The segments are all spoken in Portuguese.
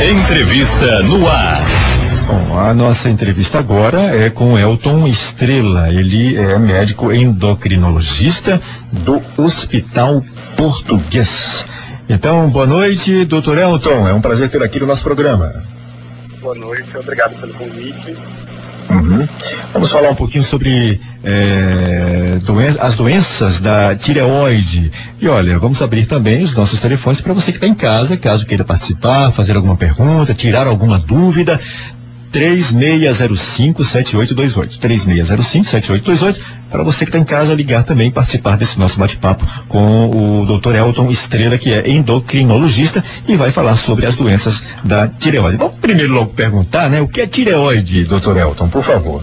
Entrevista no ar. Bom, a nossa entrevista agora é com Elton Estrela. Ele é médico endocrinologista do Hospital Português. Então, boa noite, doutor Elton. É um prazer ter aqui no nosso programa. Boa noite, obrigado pelo convite. Vamos falar um pouquinho sobre as doenças da tireoide. E olha, vamos abrir também os nossos telefones para você que está em casa, caso queira participar, fazer alguma pergunta, tirar alguma dúvida. 3605-7828. 3605-7828. Para você que está em casa, ligar também e participar desse nosso bate-papo com o Dr. Elton Estrela, que é endocrinologista e vai falar sobre as doenças da tireoide. Vamos primeiro logo perguntar, né? O que é tireoide, Dr. Elton, por favor?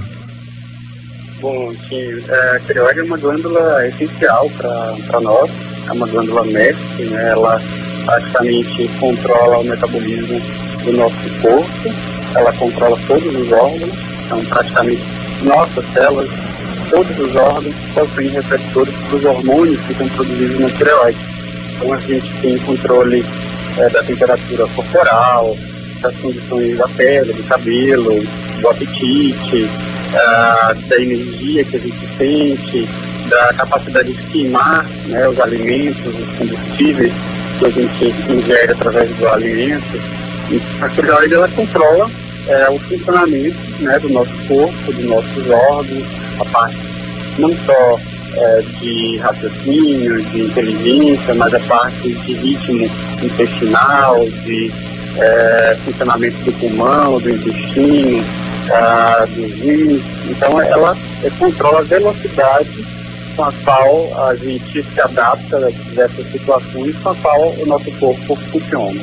Bom, sim, a tireoide é uma glândula essencial para nós, é uma glândula mestre, né? Ela praticamente controla o metabolismo do nosso corpo, ela controla todos os órgãos, então praticamente nossas células, todos os órgãos possuem receptores para os hormônios que são produzidos na tireoide. Então a gente tem controle da temperatura corporal, das condições da pele, do cabelo, do apetite, da energia que a gente sente, da capacidade de queimar, né, os alimentos, os combustíveis que a gente ingere através do alimento. E a tireoide ela controla o funcionamento, né, do nosso corpo, dos nossos órgãos, a parte não só de raciocínio, de inteligência, mas a parte de ritmo intestinal, de funcionamento do pulmão, do intestino, dos rins. Então ela controla a velocidade com a qual a gente se adapta a diversas situações, com a qual o nosso corpo funciona.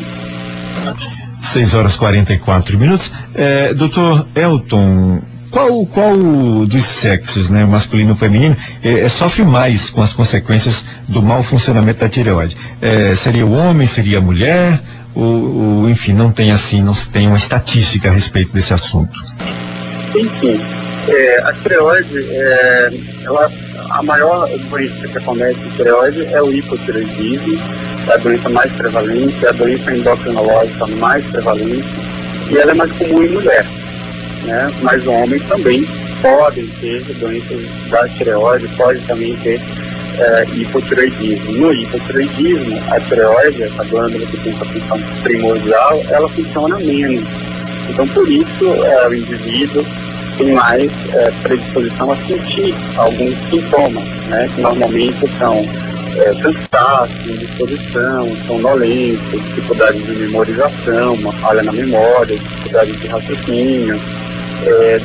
6h44. Doutor Elton, qual dos sexos, né, masculino ou feminino, sofre mais com as consequências do mau funcionamento da tireoide? Seria o homem, seria a mulher? Ou enfim, não tem uma estatística a respeito desse assunto? Sim. A tireoide, a maior doença que acomete a tireoide é o hipotireoidismo, é a doença mais prevalente, é a doença endocrinológica mais prevalente, e ela é mais comum em mulher, né? Mas homens também podem ter doenças da tireoide, podem também ter hipotireoidismo. No hipotireoidismo, a tireoide, essa glândula que tem essa função primordial, ela funciona menos. Então, por isso, o indivíduo tem mais predisposição a sentir alguns sintomas, né? Que normalmente são cansaço, indisposição, sonolência, dificuldade de memorização, uma falha na memória, dificuldade de raciocínio,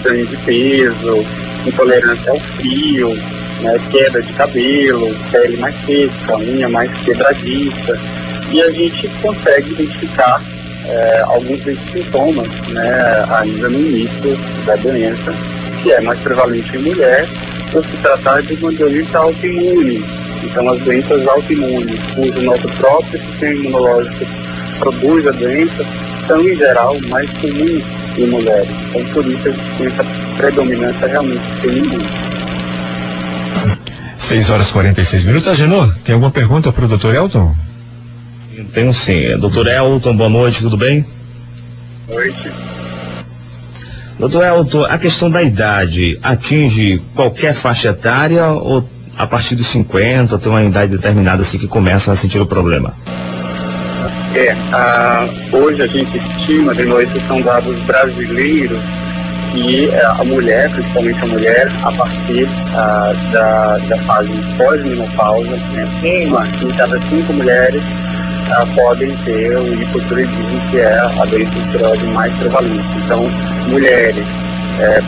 ganho de peso, intolerância ao frio, né, queda de cabelo, pele mais seca, unha mais quebradiça. E a gente consegue identificar alguns desses sintomas, né, ainda no início da doença, que é mais prevalente em mulher, por se tratar de uma doença autoimune. Então, as doenças autoimunes, cujo nosso próprio sistema imunológico produz a doença, são, em geral, mais comuns em mulheres. Então, por isso, a gente tem essa predominância realmente feminina. 6h46. Agenor, tem alguma pergunta para o Dr. Elton? Tenho sim. Dr. Elton, boa noite, tudo bem? Boa noite. Dr. Elton, a questão da idade atinge qualquer faixa etária ou a partir dos 50, tem uma idade determinada assim que começa a sentir o problema? Hoje a gente estima, de novo, que são dados brasileiros, que a mulher, principalmente a mulher, a partir da fase pós-menopausa, né, uma em cada 5 mulheres podem ter o hipotireoidismo, que é a doença de tireoide mais prevalente. Então, mulheres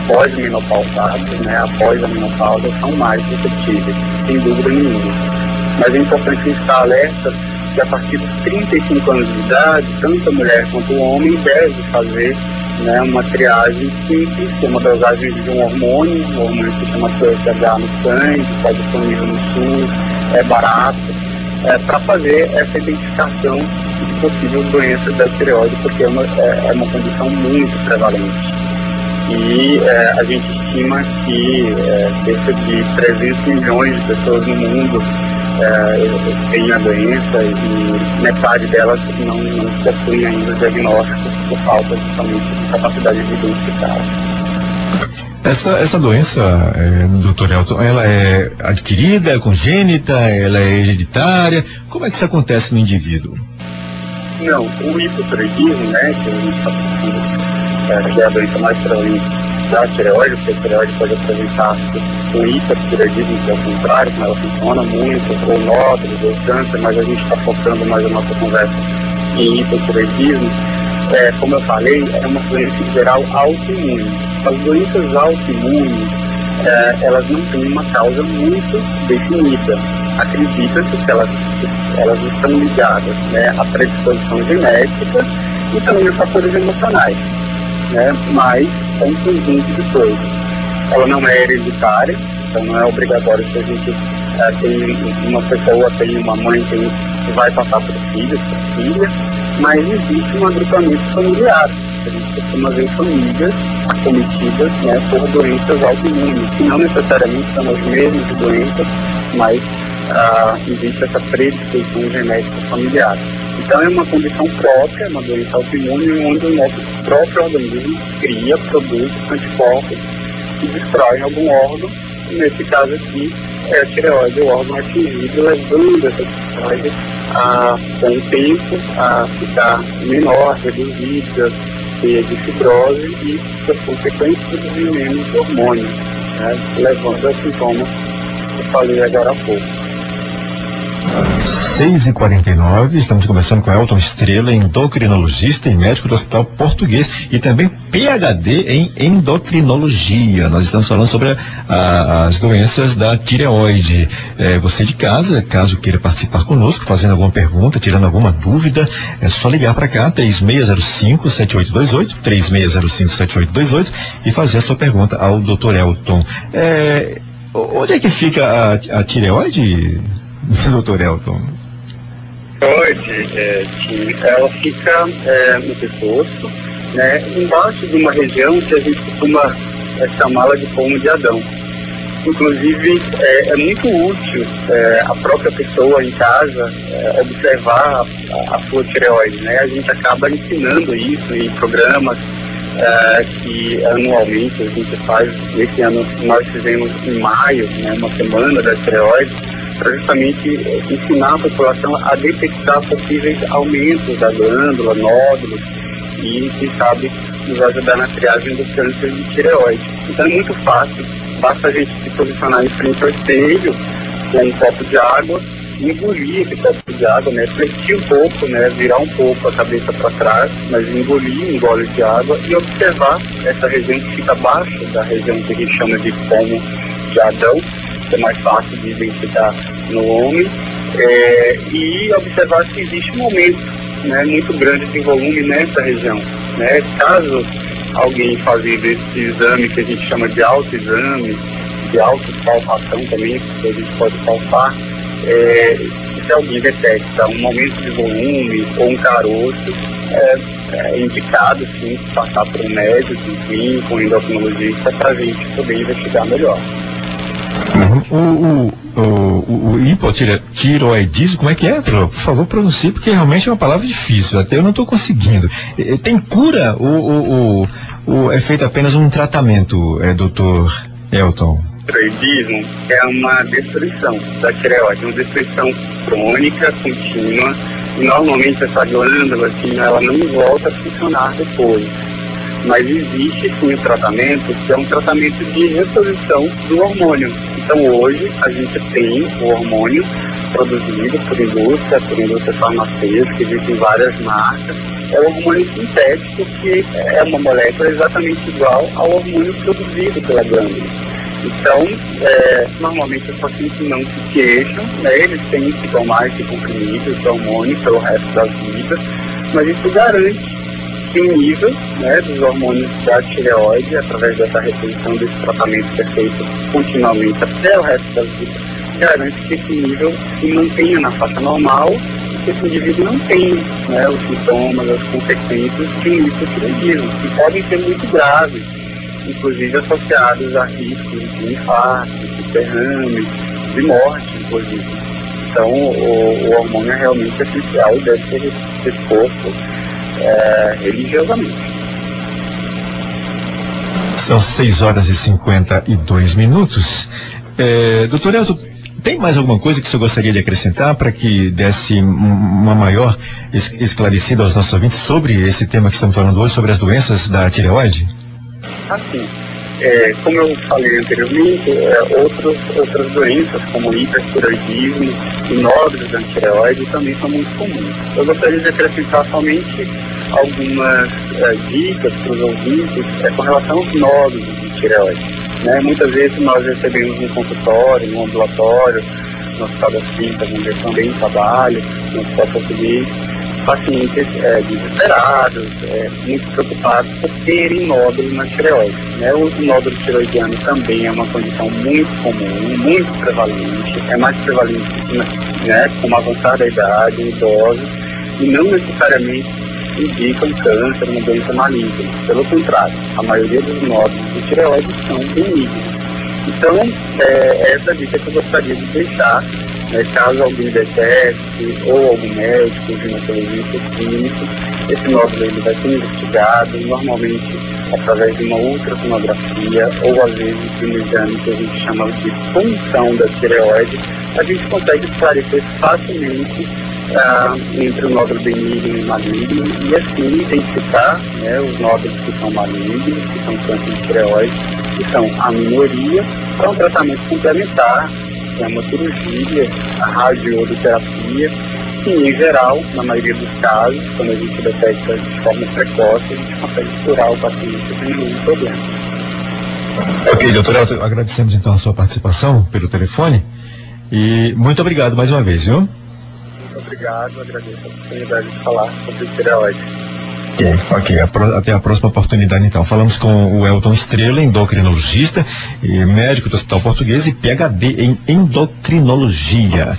pós-menopausadas, né, após a menopausa, são mais suscetíveis, sem dúvida nenhuma. Mas é importante estar alerta que a partir dos 35 anos de idade, tanto a mulher quanto o homem deve fazer, né, uma triagem simples, que é uma dosagem de um hormônio que se chama TSH no sangue, que está disponível no SUS, é barato, para fazer essa identificação de possíveis doenças da tireoide, porque é uma condição muito prevalente. E a gente estima que cerca de 300 milhões de pessoas no mundo têm a doença e metade delas não possuem ainda o diagnóstico por falta justamente de capacidade de identificar. Essa doença, doutor Elton, ela é adquirida, é congênita, ela é hereditária? Como é que isso acontece no indivíduo? Não, o hipotireoidismo, né, que a gente está falando, é a doença mais prevalente da tireoide, porque a tireoide pode apresentar o hipotireoidismo, que é o contrário, como ela funciona muito, ou nódulos, ou câncer, mas a gente está focando mais a nossa conversa em hipotireoidismo. Como eu falei, é uma doença em geral autoimune. As doenças autoimunes, elas não têm uma causa muito definida. Acredita-se que elas estão ligadas, né, à predisposição genética e também a fatores emocionais, né, mas é um conjunto de coisas. Ela não é hereditária, então não é obrigatório que a gente tem uma pessoa, tem uma mãe que vai passar para os filhos, para a filha, mas existe um agrupamento familiar. A gente costuma ver famílias acometidas, né, por doenças autoimunes, que não necessariamente são as mesmas doenças, mas existe essa predisposição genética familiar. Então é uma condição própria, uma doença autoimune, onde o nosso próprio organismo cria, produz anticorpos que destroem algum órgão, e nesse caso aqui é a tireoide, o órgão atingido, levando essa tireoide com o tempo a ficar menor, reduzida, cheia de fibrose e, por consequência, produzir menos hormônios, né, levando a sintomas que eu falei agora há pouco. 6h49, estamos conversando com Elton Estrela, endocrinologista e médico do Hospital Português e também PhD em endocrinologia. Nós estamos falando sobre as doenças da tireoide. Você de casa, caso queira participar conosco, fazendo alguma pergunta, tirando alguma dúvida, é só ligar para cá, 3605-7828, 3605-7828 e fazer a sua pergunta ao Dr. Elton. Onde é que fica a tireoide, Dr. Elton? Ela fica no pescoço, né, embaixo de uma região que a gente costuma chamá-la de pomo de Adão. Inclusive, é muito útil a própria pessoa em casa observar a sua tireoide, né? A gente acaba ensinando isso em programas que anualmente a gente faz. Esse ano nós fizemos em maio, né, uma semana da tireoide, para justamente ensinar a população a detectar possíveis aumentos da glândula, nódulos, e, quem sabe, nos ajudar na triagem do câncer de tireoide. Então é muito fácil, basta a gente se posicionar em frente ao espelho, com um copo de água, engolir esse copo de água, né, flexir um pouco, né, virar um pouco a cabeça para trás, mas engolir um gole de água e observar essa região que fica abaixo da região que a gente chama de pomo de Adão, que é mais fácil de identificar no homem, e observar se existe um aumento, né, muito grande de volume nessa região, né. Caso alguém fazendo esse exame que a gente chama de autoexame, de autopalpação também, que a gente pode palpar, se alguém detecta um aumento de volume ou um caroço, é indicado sim passar por um médico, enfim, com um endocrinologista, para a gente poder investigar melhor. O hipotireoidismo, como é que é? Por favor, pronuncie, porque realmente é uma palavra difícil, até eu não estou conseguindo. Tem cura ou é feito apenas um tratamento, doutor Elton? O tireoidismo é uma destruição da tireoide, uma destruição crônica, contínua, e normalmente essa glândula, assim, ela não volta a funcionar depois. Mas existe sim o tratamento, que é um tratamento de reposição do hormônio. Então hoje a gente tem o hormônio produzido por indústria farmacêutica, existem várias marcas. É o hormônio sintético, que é uma molécula exatamente igual ao hormônio produzido pela glândula. Então, normalmente os pacientes não se queixam, né? Eles têm que tomar esse comprimido, esse hormônio, pelo resto da vida, mas isso garante que o nível, né, dos hormônios da tireoide, através dessa reposição desse tratamento que é feito continuamente até o resto da vida, garante que esse nível se mantenha na faixa normal e que esse indivíduo não tenha, né, os sintomas, as consequências de um hipotireoidismo, que podem ser muito graves, inclusive associados a riscos de infarto, de derrame, de morte, inclusive. Então, o hormônio é realmente essencial e deve ser exposto religiosamente. São 6h52. Doutor Elton, tem mais alguma coisa que o senhor gostaria de acrescentar para que desse uma maior esclarecida aos nossos ouvintes sobre esse tema que estamos falando hoje, sobre as doenças da tireoide? Assim, como eu falei anteriormente, outras doenças como hipertireoidismo e nódulos da tireoide também são muito comuns. Eu gostaria de acrescentar somente algumas dicas para os ouvintes com relação aos nódulos de tireoide. Né? Muitas vezes nós recebemos no consultório, no ambulatório, no hospital das clínicas, onde eu também trabalho, no hospital português, pacientes desesperados, muito preocupados por terem nódulos na tireoide. Né? O nódulo tireoidiano também é uma condição muito comum, muito prevalente, é mais prevalente, né, com uma avançada idade, em idosos, e não necessariamente indicam câncer, uma doença maligna. Pelo contrário, a maioria dos nódulos de tireoide são benignos. Então, essa dica que eu gostaria de deixar, né, caso alguém detecte, ou algum médico, ginecologista clínico, esse nódulo ele vai ser investigado, normalmente através de uma ultrassonografia, ou às vezes de um exame que a gente chama de punção da tireoide, a gente consegue esclarecer facilmente entre o nódulo benigno e maligno, e assim identificar, né, os nódulos que são malignos, que são câncer de tireoide, que são a minoria, para um tratamento complementar, que é uma cirurgia, a radioterapia, que em geral, na maioria dos casos, quando a gente detecta de forma precoce, a gente consegue curar o paciente sem nenhum problema. Ok, doutor Elton, agradecemos então a sua participação pelo telefone e muito obrigado mais uma vez, viu? Obrigado, agradeço a oportunidade de falar sobre tireoide. Ok, até a próxima oportunidade então. Falamos com o Elton Estrela, endocrinologista, médico do Hospital Português e PhD em endocrinologia.